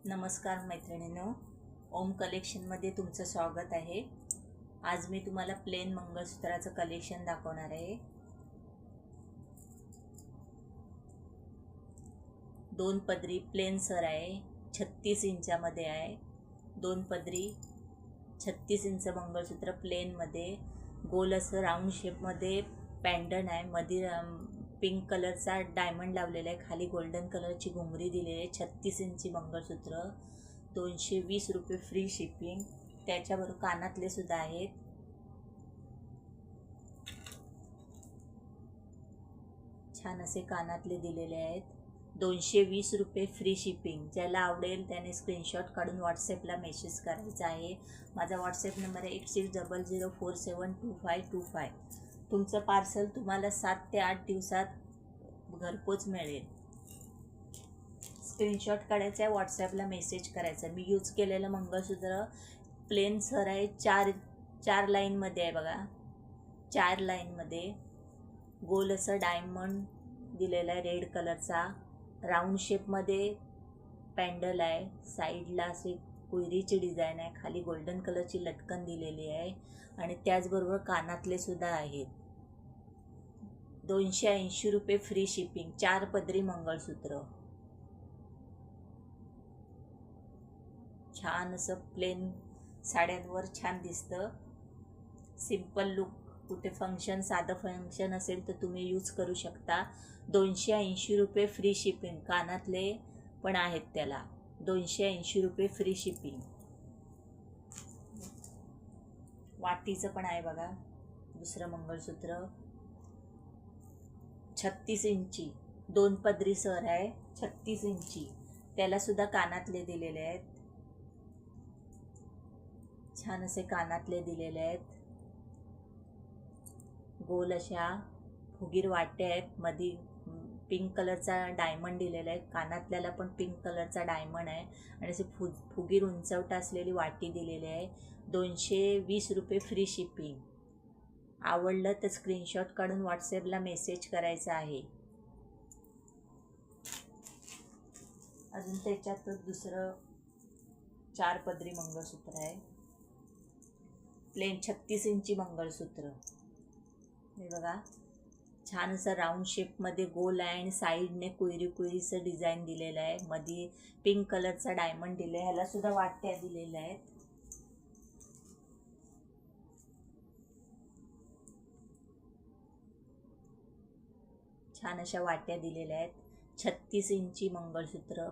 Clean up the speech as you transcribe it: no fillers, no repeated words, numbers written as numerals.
नमस्कार मैत्रिणींनो, ओम कलेक्शनमध्ये तुमचं स्वागत आहे। आज मी तुम्हाला प्लेन मंगळसूत्राचं कलेक्शन दाखवणार आहे। 2 पदरी प्लेन सर आहे, 36 इंचामध्ये आहे। 2 पदरी 36 इंच मंगळसूत्र प्लेनमध्ये गोल असं राऊंड शेपमध्ये पॅन्डन आहे। मध्ये पिंक कलरचा डायमंड लावलेला आहे, खाली गोल्डन कलरची घुंगरी दिलेली आहे। 36 इंची मंगळसूत्र, 220 रुपये फ्री शिपिंग। त्याच्याबरोबर कानातले सुद्धा आहेत। छान असे कानातले दिलेले आहेत, 220 रुपये फ्री शिपिंग। ज्याला आवडेल त्याने स्क्रीनशॉट काढून व्हॉट्सॲपला मेसेज करायचा आहे। माझा व्हॉट्सॲप नंबर आहे 8600472525। तुमचं पार्सल तुम्हाला 7 ते 8 दिवसात घरपोच मिळेल। स्क्रीनशॉट काढायचा आहे, व्हॉट्सॲपला मेसेज करायचा। मी यूज केलेलं मंगळसूत्र प्लेन सर आहे, चार लाईनमध्ये आहे बघा। 4 लाईनमध्ये गोल असं डायमंड दिलेला आहे, रेड कलरचा राऊंड शेपमध्ये पॅन्डल आहे। साईडला असे कोयरीची डिझाईन आहे, खाली गोल्डन कलरची लटकन दिलेली आहे आणि त्याचबरोबर कानातले सुद्धा आहेत। 280 रुपये फ्री शिपिंग। 4 पदरी मंगळसूत्र, छान असं प्लेन साड्यांवर छान दिसतं। सिंपल लुक, कुठे फंक्शन साधं फंक्शन असेल तर तुम्ही यूज करू शकता। 280 रुपये फ्री शिपिंग। कानातले पण आहेत त्याला, 280 रुपये फ्री शिपिंग। वाटीचं पण आहे बघा दुसरं मंगळसूत्र, 36 इंची 2 पदरी सर आहे, 36 इंची। त्याला सुद्धा कानातले दिलेले आहेत, छान असे कानातले दिलेले आहेत। गोल अशा फुगीर वाट्या आहेत, मध्ये पिंक कलरचा डायमंड दिलेला आहे। कानातल्याला पण पिंक कलरचा डायमंड आहे आणि असे फुगीर उंचवटा असलेली वाटी दिलेली आहे। 220 रुपये फ्री शिपिंग। आवडलं तर स्क्रीनशॉट काढून व्हॉट्सॲपला मेसेज करायचा आहे। अजून त्याच्यातच दुसरं 4 पदरी मंगळसूत्र आहे, प्लेन 36 इंची मंगळसूत्र। हे बघा, छान असं राऊंड शेपमध्ये गोल आहे आणि साईडने कोयरीचं डिझाईन दिलेलं आहे। मध्ये पिंक कलरचा डायमंड दिला आहे, ह्याला सुद्धा वाट्या दिलेल्या आहेत। छान अशा वाट्या दिलेल्या आहेत। 36 इंची मंगळसूत्र।